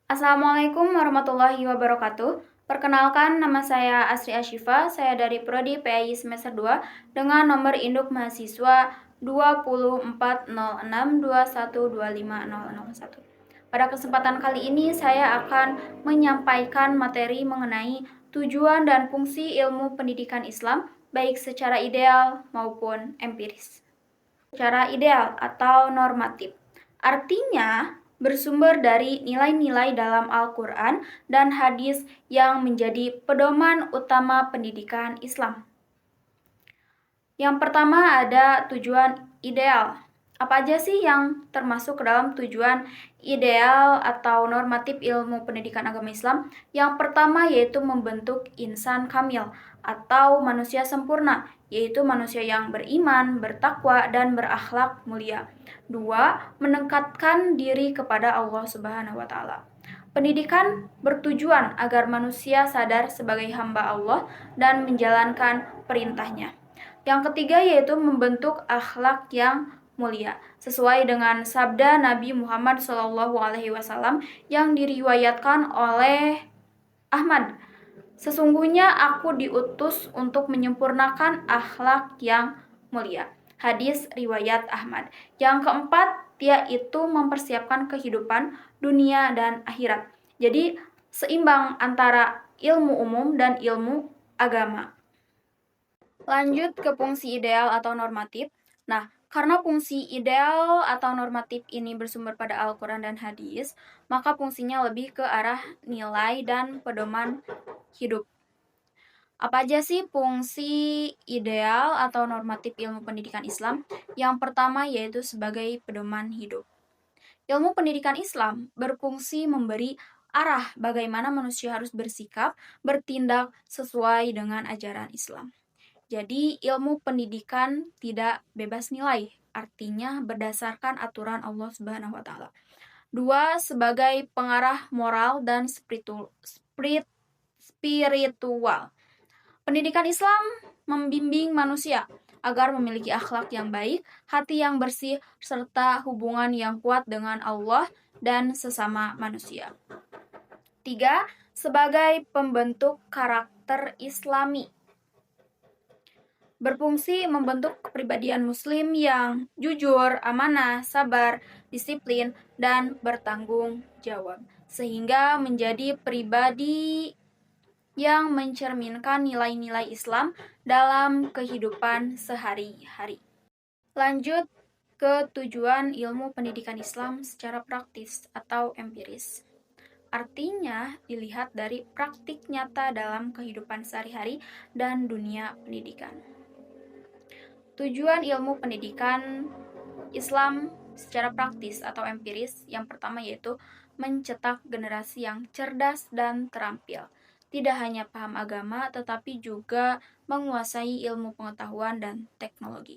Assalamualaikum warahmatullahi wabarakatuh. Perkenalkan, nama saya Asri Ashifa. Saya dari Prodi PAI semester 2 dengan nomor induk mahasiswa 204062125001. Pada kesempatan kali ini saya akan menyampaikan materi mengenai tujuan dan fungsi ilmu pendidikan Islam baik secara ideal maupun empiris. Secara ideal atau normatif, artinya bersumber dari nilai-nilai dalam Al-Quran dan hadis yang menjadi pedoman utama pendidikan Islam. Yang pertama ada tujuan ideal. Apa aja sih yang termasuk ke dalam tujuan ideal atau normatif ilmu pendidikan agama Islam? Yang pertama yaitu membentuk insan kamil atau manusia sempurna, yaitu manusia yang beriman, bertakwa, dan berakhlak mulia. 2. Meningkatkan diri kepada Allah Subhanahu wa Ta'ala. Pendidikan bertujuan agar manusia sadar sebagai hamba Allah dan menjalankan perintahnya. Yang ketiga yaitu membentuk akhlak yang mulia, sesuai dengan sabda Nabi Muhammad SAW yang diriwayatkan oleh Ahmad. Sesungguhnya aku diutus untuk menyempurnakan akhlak yang mulia. Hadis riwayat Ahmad. Yang keempat yaitu mempersiapkan kehidupan dunia dan akhirat. Jadi seimbang antara ilmu umum dan ilmu agama. Lanjut ke fungsi ideal atau normatif. Nah, karena fungsi ideal atau normatif ini bersumber pada Al-Quran dan hadis, maka fungsinya lebih ke arah nilai dan pedoman hidup. Apa aja sih fungsi ideal atau normatif ilmu pendidikan Islam? Yang pertama yaitu sebagai pedoman hidup. Ilmu pendidikan Islam berfungsi memberi arah bagaimana manusia harus bersikap, bertindak sesuai dengan ajaran Islam. Jadi, ilmu pendidikan tidak bebas nilai, artinya berdasarkan aturan Allah Subhanahu wa Ta'ala. 2. Sebagai pengarah moral dan spiritual. Pendidikan Islam membimbing manusia agar memiliki akhlak yang baik, hati yang bersih, serta hubungan yang kuat dengan Allah dan sesama manusia. 3. Sebagai pembentuk karakter Islami. Berfungsi membentuk kepribadian muslim yang jujur, amanah, sabar, disiplin, dan bertanggung jawab, sehingga menjadi pribadi yang mencerminkan nilai-nilai Islam dalam kehidupan sehari-hari. Lanjut ke tujuan ilmu pendidikan Islam secara praktis atau empiris. Artinya dilihat dari praktik nyata dalam kehidupan sehari-hari dan dunia pendidikan. Tujuan ilmu pendidikan Islam secara praktis atau empiris yang pertama yaitu mencetak generasi yang cerdas dan terampil. Tidak hanya paham agama tetapi juga menguasai ilmu pengetahuan dan teknologi.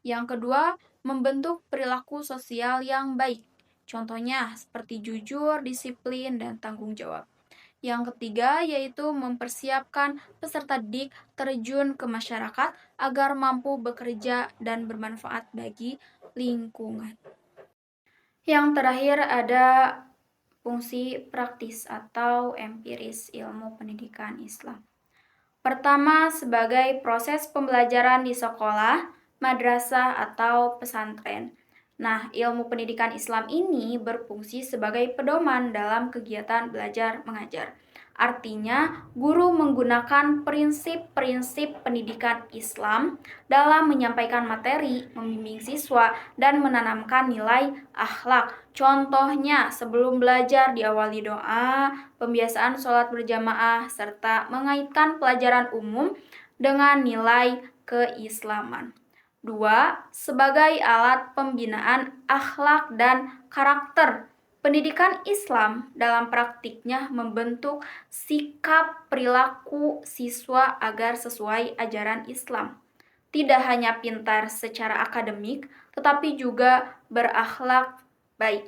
Yang kedua, membentuk perilaku sosial yang baik. Contohnya seperti jujur, disiplin, dan tanggung jawab. Yang ketiga yaitu mempersiapkan peserta didik terjun ke masyarakat agar mampu bekerja dan bermanfaat bagi lingkungan. Yang terakhir ada fungsi praktis atau empiris ilmu pendidikan Islam. Pertama, sebagai proses pembelajaran di sekolah, madrasah, atau pesantren. Nah, ilmu pendidikan Islam ini berfungsi sebagai pedoman dalam kegiatan belajar mengajar. Artinya, guru menggunakan prinsip-prinsip pendidikan Islam dalam menyampaikan materi, membimbing siswa, dan menanamkan nilai akhlak. Contohnya, sebelum belajar diawali doa, pembiasaan sholat berjamaah, serta mengaitkan pelajaran umum dengan nilai keislaman. 2. Sebagai alat pembinaan akhlak dan karakter. Pendidikan Islam dalam praktiknya membentuk sikap perilaku siswa agar sesuai ajaran Islam. Tidak hanya pintar secara akademik, tetapi juga berakhlak baik.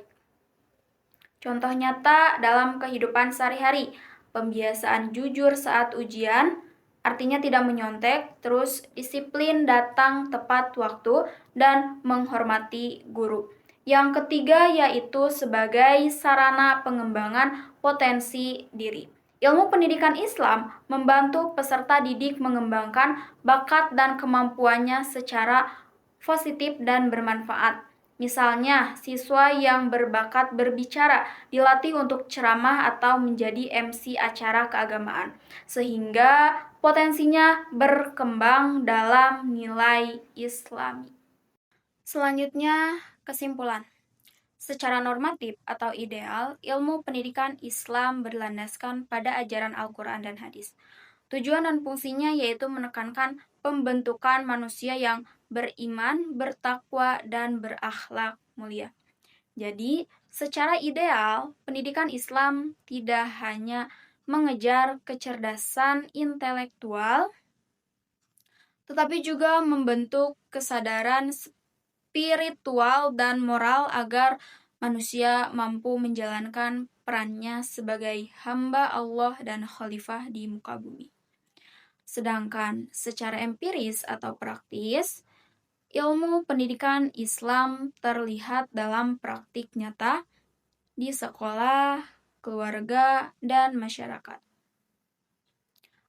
Contoh nyata dalam kehidupan sehari-hari, pembiasaan jujur saat ujian, artinya tidak menyontek, terus disiplin datang tepat waktu, dan menghormati guru. Yang ketiga yaitu sebagai sarana pengembangan potensi diri. Ilmu pendidikan Islam membantu peserta didik mengembangkan bakat dan kemampuannya secara positif dan bermanfaat. Misalnya, siswa yang berbakat berbicara dilatih untuk ceramah atau menjadi MC acara keagamaan, sehingga potensinya berkembang dalam nilai Islami. Selanjutnya, kesimpulan. Secara normatif atau ideal, ilmu pendidikan Islam berlandaskan pada ajaran Al-Quran dan hadis. Tujuan dan fungsinya yaitu menekankan pembentukan manusia yang beriman, bertakwa, dan berakhlak mulia. Jadi, secara ideal, pendidikan Islam tidak hanya mengejar kecerdasan intelektual, tetapi juga membentuk kesadaran spiritual dan moral agar manusia mampu menjalankan perannya sebagai hamba Allah dan khalifah di muka bumi. Sedangkan secara empiris atau praktis, ilmu pendidikan Islam terlihat dalam praktik nyata di sekolah, keluarga, dan masyarakat.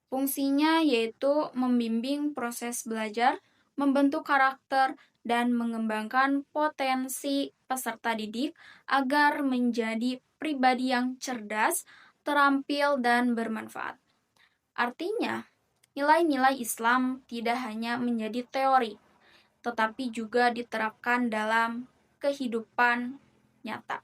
Fungsinya yaitu membimbing proses belajar, membentuk karakter, dan mengembangkan potensi peserta didik agar menjadi pribadi yang cerdas, terampil, dan bermanfaat. Artinya, nilai-nilai Islam tidak hanya menjadi teori, tetapi juga diterapkan dalam kehidupan nyata.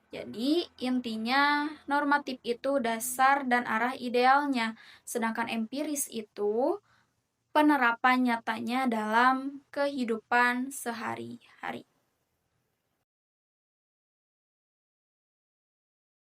Jadi, intinya normatif itu dasar dan arah idealnya, sedangkan empiris itu penerapan nyatanya dalam kehidupan sehari-hari.